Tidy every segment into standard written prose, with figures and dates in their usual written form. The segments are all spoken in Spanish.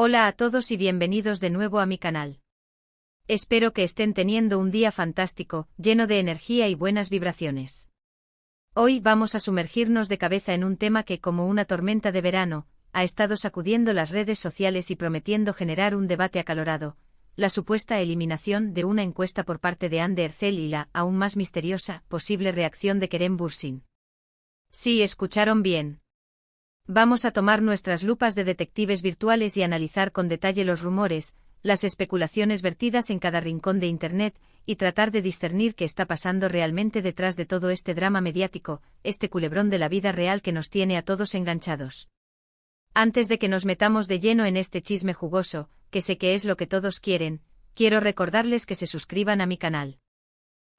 Hola a todos y bienvenidos de nuevo a mi canal. Espero que estén teniendo un día fantástico, lleno de energía y buenas vibraciones. Hoy vamos a sumergirnos de cabeza en un tema que, como una tormenta de verano, ha estado sacudiendo las redes sociales y prometiendo generar un debate acalorado: la supuesta eliminación de una encuesta por parte de Anne Ercel y la, aún más misteriosa, posible reacción de Kerem Bürsin. Sí, escucharon bien. Vamos a tomar nuestras lupas de detectives virtuales y analizar con detalle los rumores, las especulaciones vertidas en cada rincón de Internet, y tratar de discernir qué está pasando realmente detrás de todo este drama mediático, este culebrón de la vida real que nos tiene a todos enganchados. Antes de que nos metamos de lleno en este chisme jugoso, que sé que es lo que todos quieren, quiero recordarles que se suscriban a mi canal.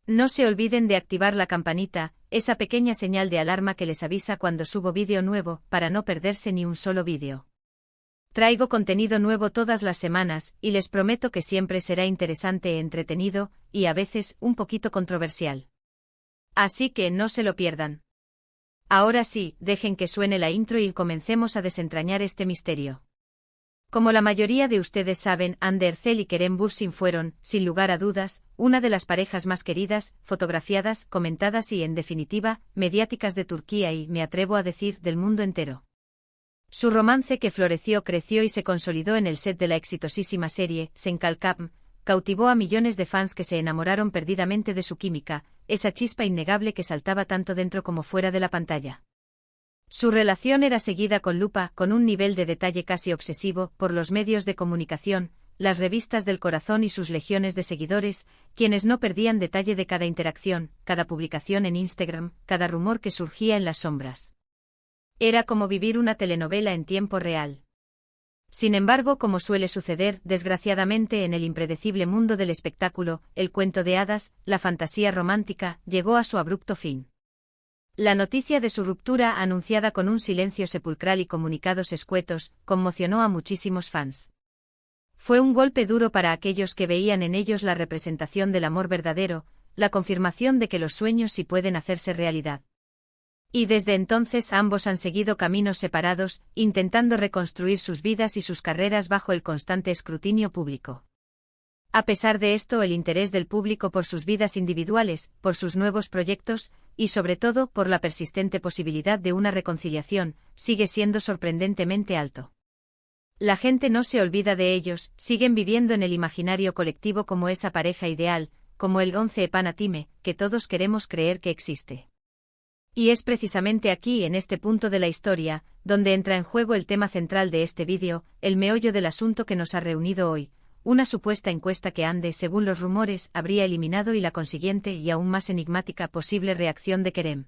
No se olviden de activar la campanita, esa pequeña señal de alarma que les avisa cuando subo vídeo nuevo, para no perderse ni un solo vídeo. Traigo contenido nuevo todas las semanas, y les prometo que siempre será interesante, entretenido, y a veces un poquito controversial. Así que no se lo pierdan. Ahora sí, dejen que suene la intro y comencemos a desentrañar este misterio. Como la mayoría de ustedes saben, Anne Ercel y Kerem Bürsin fueron, sin lugar a dudas, una de las parejas más queridas, fotografiadas, comentadas y, en definitiva, mediáticas de Turquía y, me atrevo a decir, del mundo entero. Su romance, que floreció, creció y se consolidó en el set de la exitosísima serie Senkalkam, cautivó a millones de fans que se enamoraron perdidamente de su química, esa chispa innegable que saltaba tanto dentro como fuera de la pantalla. Su relación era seguida con lupa, con un nivel de detalle casi obsesivo, por los medios de comunicación, las revistas del corazón y sus legiones de seguidores, quienes no perdían detalle de cada interacción, cada publicación en Instagram, cada rumor que surgía en las sombras. Era como vivir una telenovela en tiempo real. Sin embargo, como suele suceder, desgraciadamente, en el impredecible mundo del espectáculo, el cuento de hadas, la fantasía romántica, llegó a su abrupto fin. La noticia de su ruptura, anunciada con un silencio sepulcral y comunicados escuetos, conmocionó a muchísimos fans. Fue un golpe duro para aquellos que veían en ellos la representación del amor verdadero, la confirmación de que los sueños sí pueden hacerse realidad. Y desde entonces ambos han seguido caminos separados, intentando reconstruir sus vidas y sus carreras bajo el constante escrutinio público. A pesar de esto, el interés del público por sus vidas individuales, por sus nuevos proyectos, y sobre todo por la persistente posibilidad de una reconciliación, sigue siendo sorprendentemente alto. La gente no se olvida de ellos, siguen viviendo en el imaginario colectivo como esa pareja ideal, como el Gonce Epanatime, que todos queremos creer que existe. Y es precisamente aquí, en este punto de la historia, donde entra en juego el tema central de este vídeo, el meollo del asunto que nos ha reunido hoy: una supuesta encuesta que Anne, según los rumores, habría eliminado, y la consiguiente y aún más enigmática posible reacción de Kerem.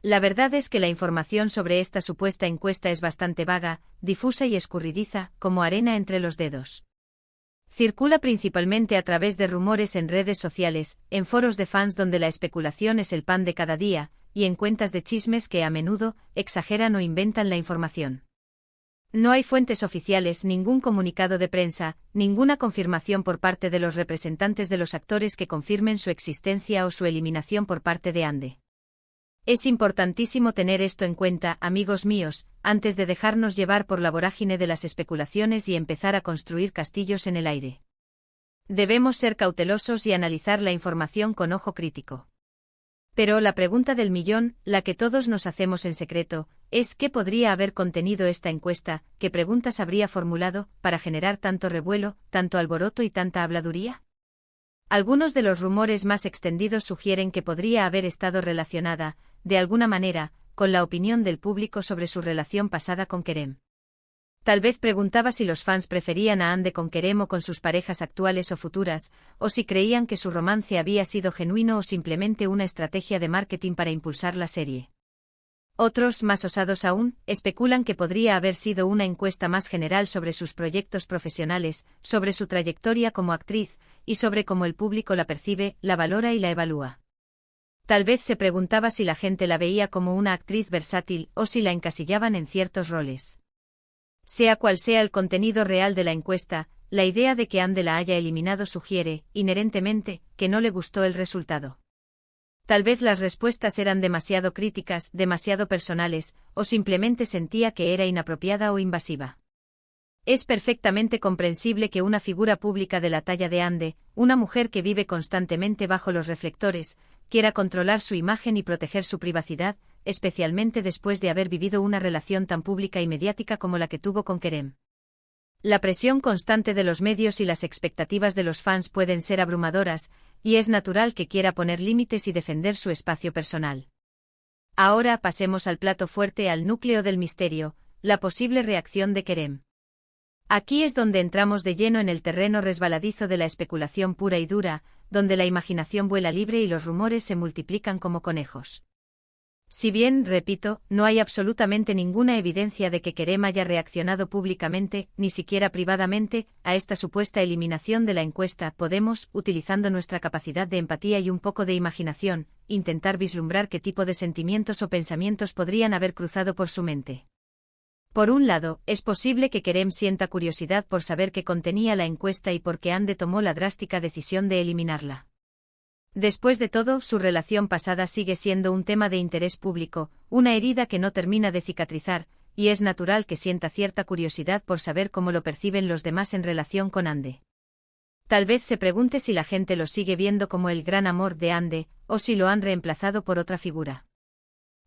La verdad es que la información sobre esta supuesta encuesta es bastante vaga, difusa y escurridiza, como arena entre los dedos. Circula principalmente a través de rumores en redes sociales, en foros de fans donde la especulación es el pan de cada día, y en cuentas de chismes que a menudo exageran o inventan la información. No hay fuentes oficiales, ningún comunicado de prensa, ninguna confirmación por parte de los representantes de los actores que confirmen su existencia o su eliminación por parte de Anne. Es importantísimo tener esto en cuenta, amigos míos, antes de dejarnos llevar por la vorágine de las especulaciones y empezar a construir castillos en el aire. Debemos ser cautelosos y analizar la información con ojo crítico. Pero la pregunta del millón, la que todos nos hacemos en secreto, es: ¿qué podría haber contenido esta encuesta? ¿Qué preguntas habría formulado para generar tanto revuelo, tanto alboroto y tanta habladuría? Algunos de los rumores más extendidos sugieren que podría haber estado relacionada, de alguna manera, con la opinión del público sobre su relación pasada con Kerem. Tal vez preguntaba si los fans preferían a Anne con Kerem o con sus parejas actuales o futuras, o si creían que su romance había sido genuino o simplemente una estrategia de marketing para impulsar la serie. Otros, más osados aún, especulan que podría haber sido una encuesta más general sobre sus proyectos profesionales, sobre su trayectoria como actriz, y sobre cómo el público la percibe, la valora y la evalúa. Tal vez se preguntaba si la gente la veía como una actriz versátil o si la encasillaban en ciertos roles. Sea cual sea el contenido real de la encuesta, la idea de que Anne la haya eliminado sugiere, inherentemente, que no le gustó el resultado. Tal vez las respuestas eran demasiado críticas, demasiado personales, o simplemente sentía que era inapropiada o invasiva. Es perfectamente comprensible que una figura pública de la talla de Ande, una mujer que vive constantemente bajo los reflectores, quiera controlar su imagen y proteger su privacidad, especialmente después de haber vivido una relación tan pública y mediática como la que tuvo con Kerem. La presión constante de los medios y las expectativas de los fans pueden ser abrumadoras, y es natural que quiera poner límites y defender su espacio personal. Ahora pasemos al plato fuerte, al núcleo del misterio, la posible reacción de Kerem. Aquí es donde entramos de lleno en el terreno resbaladizo de la especulación pura y dura, donde la imaginación vuela libre y los rumores se multiplican como conejos. Si bien, repito, no hay absolutamente ninguna evidencia de que Kerem haya reaccionado públicamente, ni siquiera privadamente, a esta supuesta eliminación de la encuesta, podemos, utilizando nuestra capacidad de empatía y un poco de imaginación, intentar vislumbrar qué tipo de sentimientos o pensamientos podrían haber cruzado por su mente. Por un lado, es posible que Kerem sienta curiosidad por saber qué contenía la encuesta y por qué Ande tomó la drástica decisión de eliminarla. Después de todo, su relación pasada sigue siendo un tema de interés público, una herida que no termina de cicatrizar, y es natural que sienta cierta curiosidad por saber cómo lo perciben los demás en relación con Ande. Tal vez se pregunte si la gente lo sigue viendo como el gran amor de Ande, o si lo han reemplazado por otra figura.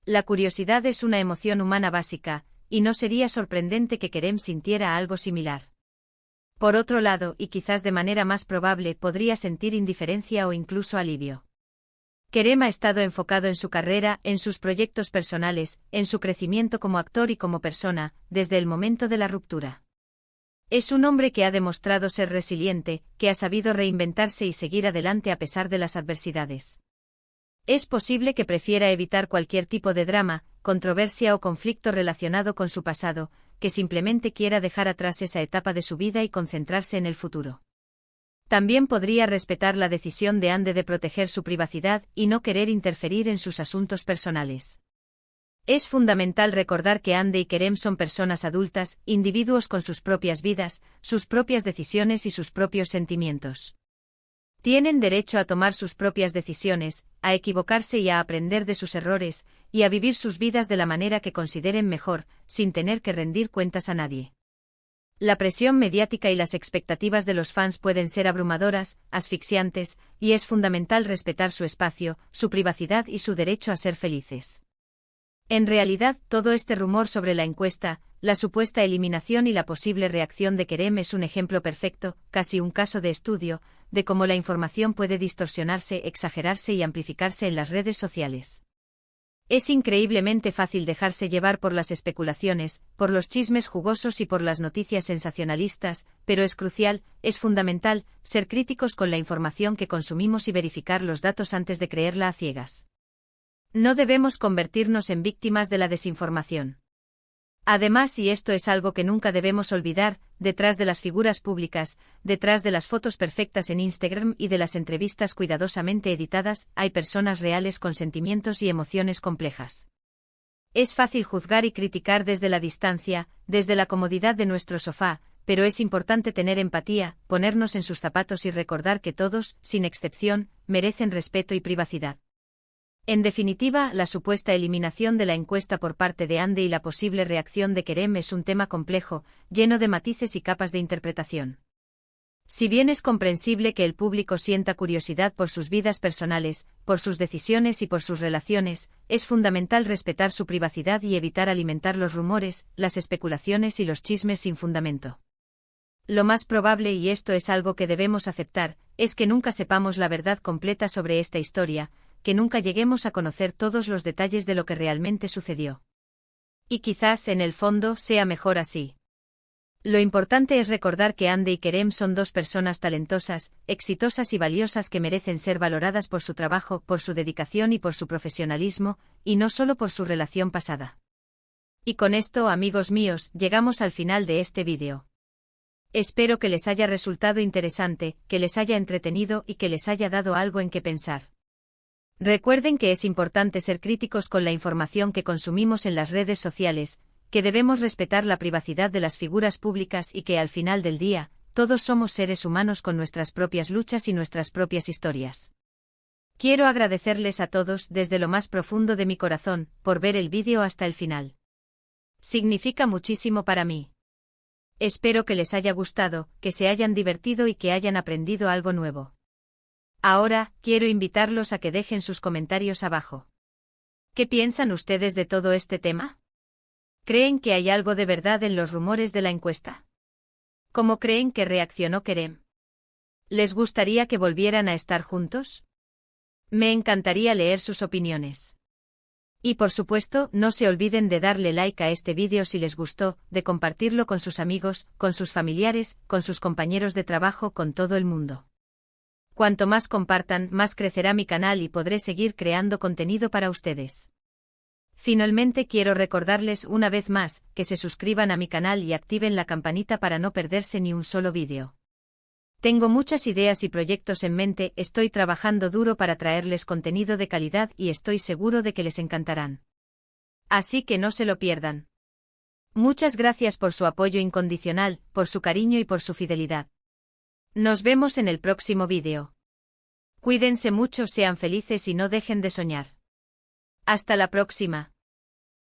La curiosidad es una emoción humana básica, y no sería sorprendente que Kerem sintiera algo similar. Por otro lado, y quizás de manera más probable, podría sentir indiferencia o incluso alivio. Kerem ha estado enfocado en su carrera, en sus proyectos personales, en su crecimiento como actor y como persona, desde el momento de la ruptura. Es un hombre que ha demostrado ser resiliente, que ha sabido reinventarse y seguir adelante a pesar de las adversidades. Es posible que prefiera evitar cualquier tipo de drama, controversia o conflicto relacionado con su pasado, que simplemente quiera dejar atrás esa etapa de su vida y concentrarse en el futuro. También podría respetar la decisión de Ande de proteger su privacidad y no querer interferir en sus asuntos personales. Es fundamental recordar que Ande y Kerem son personas adultas, individuos con sus propias vidas, sus propias decisiones y sus propios sentimientos. Tienen derecho a tomar sus propias decisiones, a equivocarse y a aprender de sus errores, y a vivir sus vidas de la manera que consideren mejor, sin tener que rendir cuentas a nadie. La presión mediática y las expectativas de los fans pueden ser abrumadoras, asfixiantes, y es fundamental respetar su espacio, su privacidad y su derecho a ser felices. En realidad, todo este rumor sobre la encuesta, la supuesta eliminación y la posible reacción de Kerem es un ejemplo perfecto, casi un caso de estudio, de cómo la información puede distorsionarse, exagerarse y amplificarse en las redes sociales. Es increíblemente fácil dejarse llevar por las especulaciones, por los chismes jugosos y por las noticias sensacionalistas, pero es crucial, es fundamental, ser críticos con la información que consumimos y verificar los datos antes de creerla a ciegas. No debemos convertirnos en víctimas de la desinformación. Además, y esto es algo que nunca debemos olvidar, detrás de las figuras públicas, detrás de las fotos perfectas en Instagram y de las entrevistas cuidadosamente editadas, hay personas reales con sentimientos y emociones complejas. Es fácil juzgar y criticar desde la distancia, desde la comodidad de nuestro sofá, pero es importante tener empatía, ponernos en sus zapatos y recordar que todos, sin excepción, merecen respeto y privacidad. En definitiva, la supuesta eliminación de la encuesta por parte de Ande y la posible reacción de Kerem es un tema complejo, lleno de matices y capas de interpretación. Si bien es comprensible que el público sienta curiosidad por sus vidas personales, por sus decisiones y por sus relaciones, es fundamental respetar su privacidad y evitar alimentar los rumores, las especulaciones y los chismes sin fundamento. Lo más probable, y esto es algo que debemos aceptar, es que nunca sepamos la verdad completa sobre esta historia, que nunca lleguemos a conocer todos los detalles de lo que realmente sucedió. Y quizás, en el fondo, sea mejor así. Lo importante es recordar que Ande y Kerem son dos personas talentosas, exitosas y valiosas que merecen ser valoradas por su trabajo, por su dedicación y por su profesionalismo, y no solo por su relación pasada. Y con esto, amigos míos, llegamos al final de este vídeo. Espero que les haya resultado interesante, que les haya entretenido y que les haya dado algo en qué pensar. Recuerden que es importante ser críticos con la información que consumimos en las redes sociales, que debemos respetar la privacidad de las figuras públicas y que al final del día, todos somos seres humanos con nuestras propias luchas y nuestras propias historias. Quiero agradecerles a todos desde lo más profundo de mi corazón por ver el vídeo hasta el final. Significa muchísimo para mí. Espero que les haya gustado, que se hayan divertido y que hayan aprendido algo nuevo. Ahora, quiero invitarlos a que dejen sus comentarios abajo. ¿Qué piensan ustedes de todo este tema? ¿Creen que hay algo de verdad en los rumores de la encuesta? ¿Cómo creen que reaccionó Kerem? ¿Les gustaría que volvieran a estar juntos? Me encantaría leer sus opiniones. Y por supuesto, no se olviden de darle like a este vídeo si les gustó, de compartirlo con sus amigos, con sus familiares, con sus compañeros de trabajo, con todo el mundo. Cuanto más compartan, más crecerá mi canal y podré seguir creando contenido para ustedes. Finalmente quiero recordarles una vez más, que se suscriban a mi canal y activen la campanita para no perderse ni un solo vídeo. Tengo muchas ideas y proyectos en mente, estoy trabajando duro para traerles contenido de calidad y estoy seguro de que les encantarán. Así que no se lo pierdan. Muchas gracias por su apoyo incondicional, por su cariño y por su fidelidad. Nos vemos en el próximo vídeo. Cuídense mucho, sean felices y no dejen de soñar. Hasta la próxima.